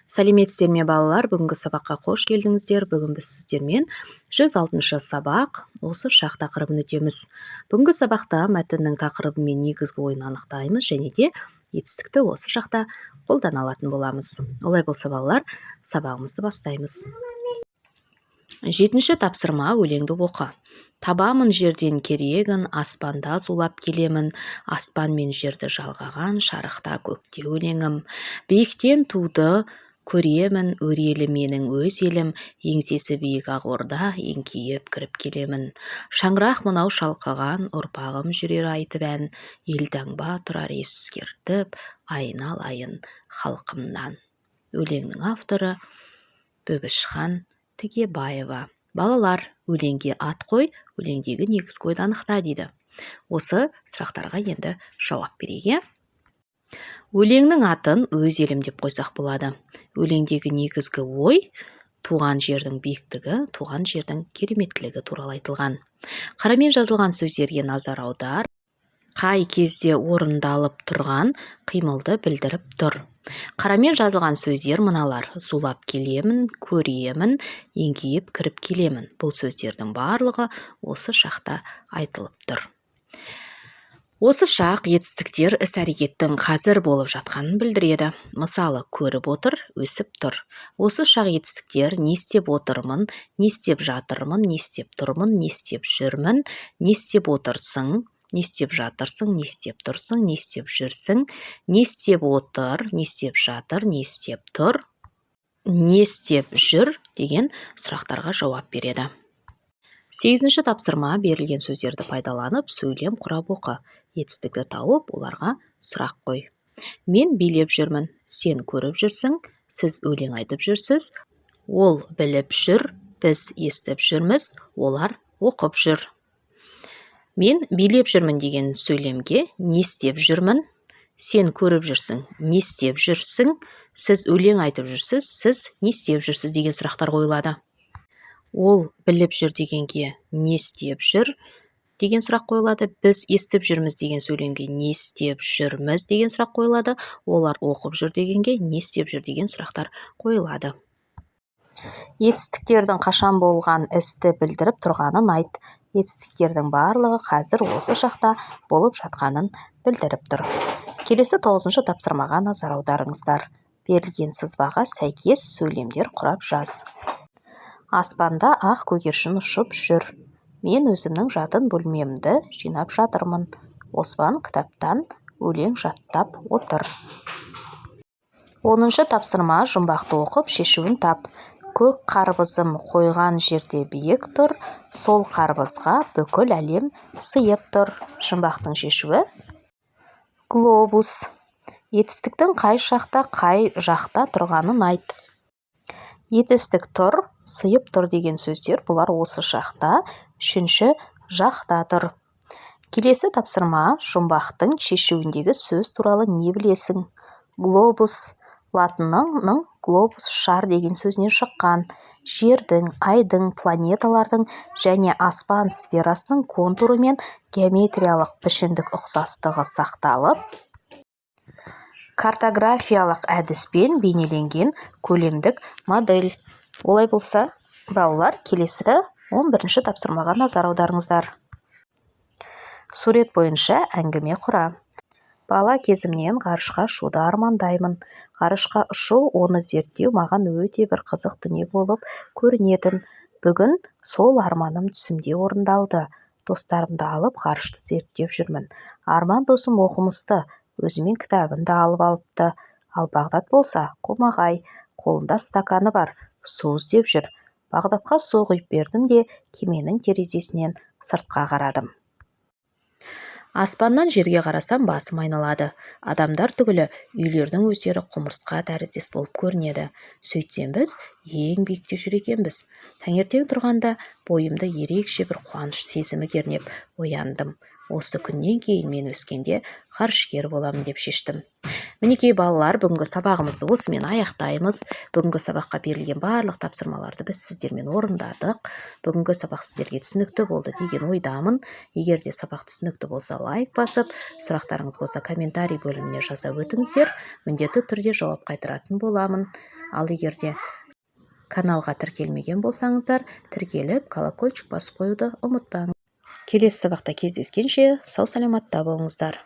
Сәлеметсіздер ме балалар, бүгінгі сабаққа қош келдіңіздер. Бүгін біз сіздермен 106-шы сабақ осы шақ тақырыбын өтеміз. Бүгінгі сабақта мәтіннің тақырыбы мен негізгі ойын анықтаймыз және де етістікті осы шақта қолдана алатын боламыз. Олай болса балалар, сабағымызды бастаймыз. 7-ші тапсырма, өлеңді оқы. Табамын жерден керегін, аспанда зулап келемін, аспан мен жерді жалғаған шарықта көкте өлеңім. Биіктен туды көремін, өрелі менің өз елім, еңсесі биік ақ орда, еңкейіп кіріп келемін. Шаңырақ мынау шалқыған, ұрпағым жүрер айтып ән, елтаңба тұрар ескертіп, айналайын халқымнан. Өлеңнің авторы Бөбішхан Тігебаева. Балалар, өлеңге ат қой, өлеңдегі негізгі ойды анықта дейді. Осы сұрақтарға енді жауап берейік. Өлеңнің атын өз елім деп қойсақ болады. Өлеңдегі негізгі ой туған жердің биіктігі, туған жердің кереметтілігі туралы айтылған. Қарамен жазылған сөздерге назар аудар. Қай кезде орындалып тұрған қимылды білдіріп тұр. Қарамен жазылған сөздер мыналар: зулап келемін, көремін, еңкейіп кіріп келемін. Бұл сөздердің барлығы осы шақта айтылып тұр. Осы шақ етістіктер іс-әрекеттің қазір болып жатқанын білдіреді. Мысалы, көріп отыр, өсіп тұр. Осы шақ етістіктер не істеп отырмын, не істеп жатырмын, не істеп тұрмын, не істеп жүрмін, не істеп отырсың, не істеп жатырсың, не істеп тұрсың, не істеп жүрсің, не істеп отыр, не істеп жатыр, не істеп тұр, не істеп жүр деген сұрақтарға жауап береді. 8-ші тапсырма, берілген сөздерді пайдаланып, сөйлем құрап оқы. Етістікті тауып, оларға сұрақ қой. Мен билеп жүрмін, сен көріп жүрсің, сіз өлең айтып жүрсіз, ол біліп жүр, біз естіп жүрміз, олар оқып жүр. Мен билеп жүрмін деген сөйлемге не істеп жүрмін, сен көріп жүрсің, не істеп жүрсің, сіз өлең айтып жүрсіз, сіз не істеп жүрсіз деген сұрақтар қойылады. Ол біліп жүр дегенге не істеп жүр деген сұрақ қойылады. Біз естіп жүрміз деген сөйлемге не істеп жүрміз деген сұрақ қойылады. Олар оқып жүр дегенге не істеп жүр деген сұрақтар қойылады. Етістіктердің қашан болған істі білдіріп тұрғанын айт. Етістіктердің барлығы қазір осы шақта болып жатқанын білдіріп тұр. Келесі 9-шы тапсырмаға назар аударыңыздар. Берілген сызбаға сәйкес сөйлемдер құрап жаз. Аспанда ақ көгершін ұшып жүр. Мен өзімнің жатын бөлмемді жинап жатырмын. Оспан кітаптан өлең жаттап отыр. 10-шы тапсырма, жұмбақты оқып шешуін тап. Көк қарбызым қойған жерде биік тұр, сол қарбызға бүкіл әлем сыйып тұр. Жұмбақтың шешуі глобус. Етістіктің қай шақта, қай жақта тұрғанын айт. Етістік тұр, сыйып тұр деген сөздер, бұлар осы шақта, үшінші жақта тұр. Келесі тапсырма, жұмбақтың шешуіндегі сөз туралы не білесің? Глобус. Латынның глобус шар деген сөзінен шыққан. Жердің, айдың, планеталардың және аспан сферасының контуры мен геометриялық пішіндік ұқсастығы сақталып, картографиялық әдіспен бейнеленген көлемдік модель. Олай болса, балалар, келесі 11-ші тапсырмаға назар аударыңыздар. Сурет бойынша әңгіме құра. Бала кезімнен ғарышқа ұшуды армандаймын. Ғарышқа ұшу, оны зерттеу маған өте бір қызық дүние болып көрінетін. Бүгін сол арманым түсімде орындалды. Достарымды алып ғарышты зерттеп жүрмін. Арман досым оқымысты, өзімен кітабын да алып алыпты. Ал Бағдат болса, қомағай, қолында стаканы бар, су іздеп жүр. Бағдатқа су құйып бердім де, кеменің терезесінен сыртқа қарадым. Аспаннан жерге қарасам, басым айналады. Адамдар түгілі үйлердің өздері құмырсқа тәріздес болып көрінеді. Сөйтсем біз ең биікте жүр екенбіз. Таңертең тұрғанда бойымда ерекше бір қуаныш сезімі кернеп ояндым. осы күннен кейін мен өскенде ғарышкер боламын деп шештім. Мінекей балалар, бүгінгі сабағымызды осымен аяқтаймыз. Бүгінгі сабаққа берілген барлық тапсырмаларды біз сіздермен орындадық. Бүгінгі сабақ сіздерге түсінікті болды деген ойдамын. Егер де сабақ түсінікті болса, лайк басып, сұрақтарыңыз болса комментарий бөліміне жаза өтіңіздер. Міндетті түрде жауап қайтаратын боламын. Ал егер де каналға тіркелмеген болсаңыздар, тіркеліп колокольчик басып қоюды ұмытпаңыз. Келесі сабақта кездескенше сау саламатта болыңыздар.